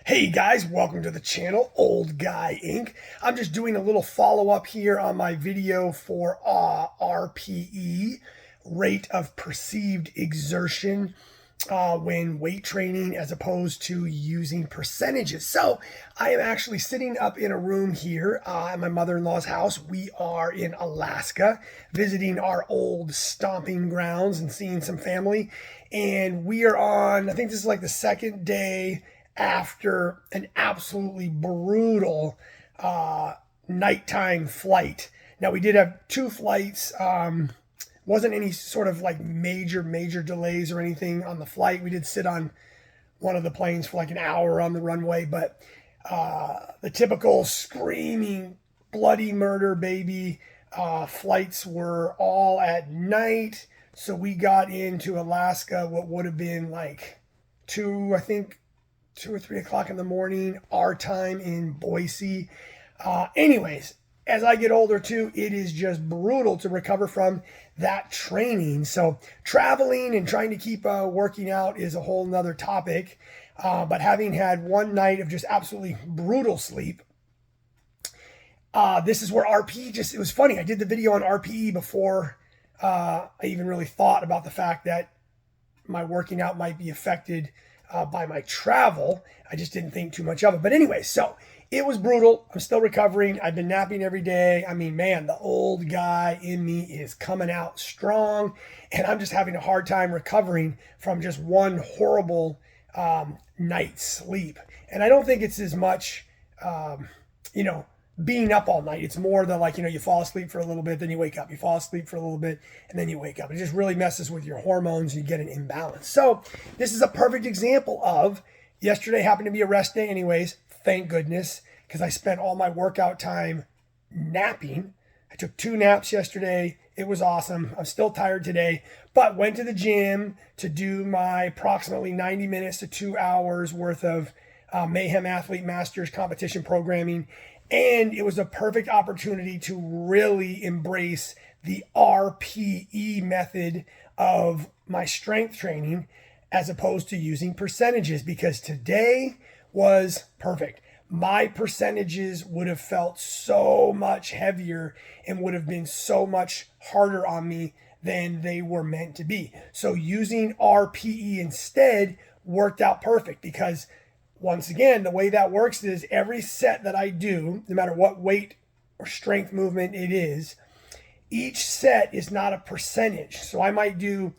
Hey guys, welcome to the channel, Old Guy Inc. I'm just doing a little follow-up here on my video for RPE, rate of perceived exertion, when weight training as opposed to using percentages. So I am actually sitting up in a room here at my mother-in-law's house. We are in Alaska visiting our old stomping grounds and seeing some family. And we are on, I think this is like the second day after an absolutely brutal nighttime flight. Now we did have two flights. Wasn't any sort of like major delays or anything on the flight. We did sit on one of the planes for like an hour on the runway, but the typical screaming, bloody murder baby flights were all at night. So we got into Alaska, what would have been like 2 or 3 o'clock in the morning, our time in Boise. Anyways, as I get older too, it is just brutal to recover from that training. So traveling and trying to keep working out is a whole nother topic. But having had one night of just absolutely brutal sleep, this is where RPE it was funny. I did the video on RPE before I even really thought about the fact that my working out might be affected by my travel. I just didn't think too much of it. But anyway, so it was brutal. I'm still recovering. I've been napping every day. I mean, man, the old guy in me is coming out strong, and I'm just having a hard time recovering from just one horrible night's sleep. And I don't think it's as much, being up all night. It's more the you fall asleep for a little bit, then you wake up. You fall asleep for a little bit, and then you wake up. It just really messes with your hormones and you get an imbalance. So this is a perfect example of, yesterday happened to be a rest day anyways, thank goodness, because I spent all my workout time napping. I took 2 naps yesterday. It was awesome. I'm still tired today, but went to the gym to do my approximately 90 minutes to 2 hours worth of Mayhem Athlete Masters competition programming. And it was a perfect opportunity to really embrace the RPE method of my strength training as opposed to using percentages, because today was perfect. My percentages would have felt so much heavier and would have been so much harder on me than they were meant to be. So using RPE instead worked out perfect, because once again, the way that works is every set that I do, no matter what weight or strength movement it is, each set is not a percentage. So I might do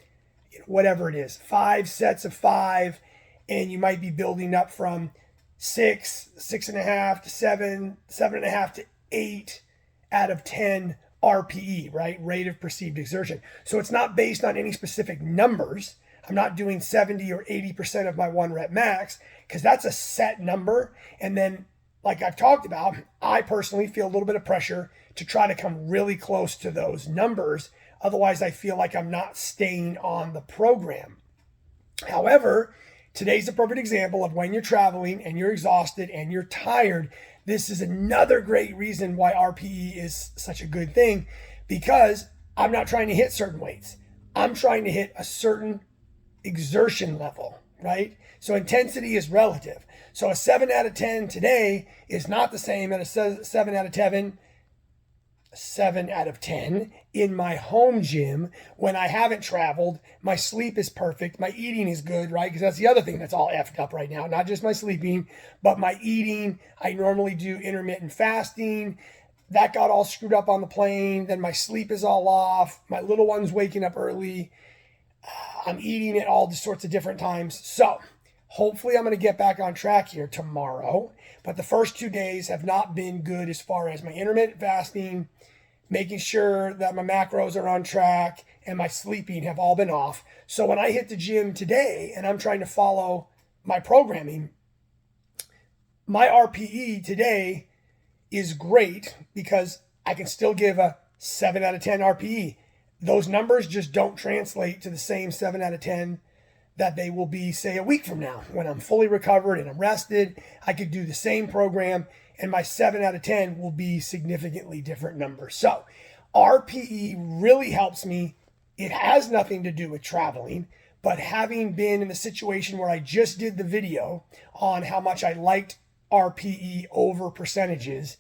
whatever it is, 5 sets of 5, and you might be building up from 6, 6.5 to 7, 7.5 to 8 out of 10 RPE, right? Rate of perceived exertion. So it's not based on any specific numbers. I'm not doing 70 or 80% of my 1 rep max, because that's a set number. And then, like I've talked about, I personally feel a little bit of pressure to try to come really close to those numbers. Otherwise, I feel like I'm not staying on the program. However, today's a perfect example of when you're traveling and you're exhausted and you're tired. This is another great reason why RPE is such a good thing, because I'm not trying to hit certain weights. I'm trying to hit a certain exertion level, right? So intensity is relative. So a 7 out of 10 today is not the same as a 7 out of 10 in my home gym when I haven't traveled. My sleep is perfect. My eating is good, right? Because that's the other thing that's all effed up right now. Not just my sleeping, but my eating. I normally do intermittent fasting. That got all screwed up on the plane. Then my sleep is all off. My little one's waking up early. I'm eating at all sorts of different times. So hopefully I'm going to get back on track here tomorrow. But the first 2 days have not been good as far as my intermittent fasting, making sure that my macros are on track, and my sleeping have all been off. So when I hit the gym today and I'm trying to follow my programming, my RPE today is great because I can still give a 7 out of 10 RPE. Those numbers just don't translate to the same 7 out of 10 that they will be, say, a week from now. When I'm fully recovered and I'm rested, I could do the same program and my 7 out of 10 will be significantly different numbers. So RPE really helps me. It has nothing to do with traveling, But having been in the situation where I just did the video on how much I liked RPE over percentages,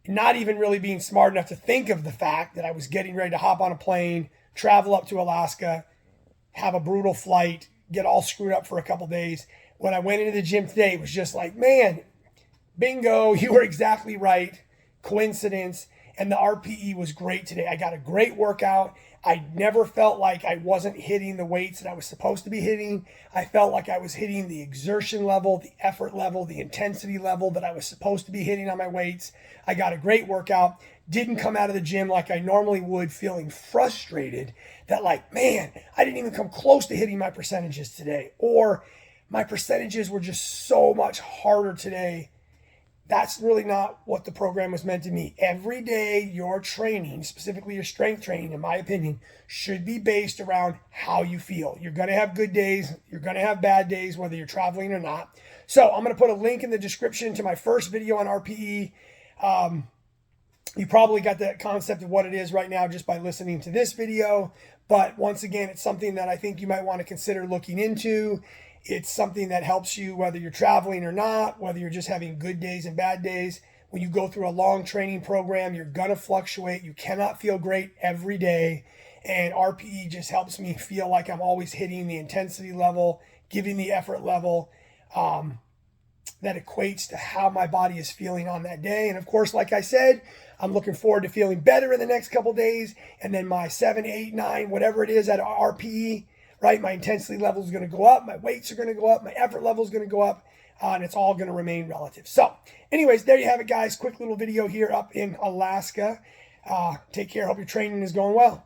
not even really being smart enough to think of the fact that I was getting ready to hop on a plane, travel up to Alaska, have a brutal flight, get all screwed up for a couple days. When I went into the gym today, it was just like, man, bingo, you were exactly right. Coincidence. And the RPE was great today. I got a great workout. I never felt like I wasn't hitting the weights that I was supposed to be hitting. I felt like I was hitting the exertion level, the effort level, the intensity level that I was supposed to be hitting on my weights. I got a great workout. Didn't come out of the gym like I normally would, feeling frustrated that, like, man, I didn't even come close to hitting my percentages today. Or my percentages were just so much harder today. That's really not what the program was meant to be. Every day, your training, specifically your strength training, in my opinion, should be based around how you feel. You're going to have good days. You're going to have bad days, whether you're traveling or not. So I'm going to put a link in the description to my first video on RPE. You probably got the concept of what it is right now just by listening to this video. But once again, it's something that I think you might want to consider looking into. It's something that helps you whether you're traveling or not, whether you're just having good days and bad days. When you go through a long training program, you're going to fluctuate. You cannot feel great every day. And RPE just helps me feel like I'm always hitting the intensity level, giving the effort level that equates to how my body is feeling on that day. And of course, like I said, I'm looking forward to feeling better in the next couple days. And then my 7, 8, 9, whatever it is at RPE, right? My intensity level is going to go up. My weights are going to go up. My effort level is going to go up. And it's all going to remain relative. So anyways, there you have it, guys. Quick little video here up in Alaska. Take care. Hope your training is going well.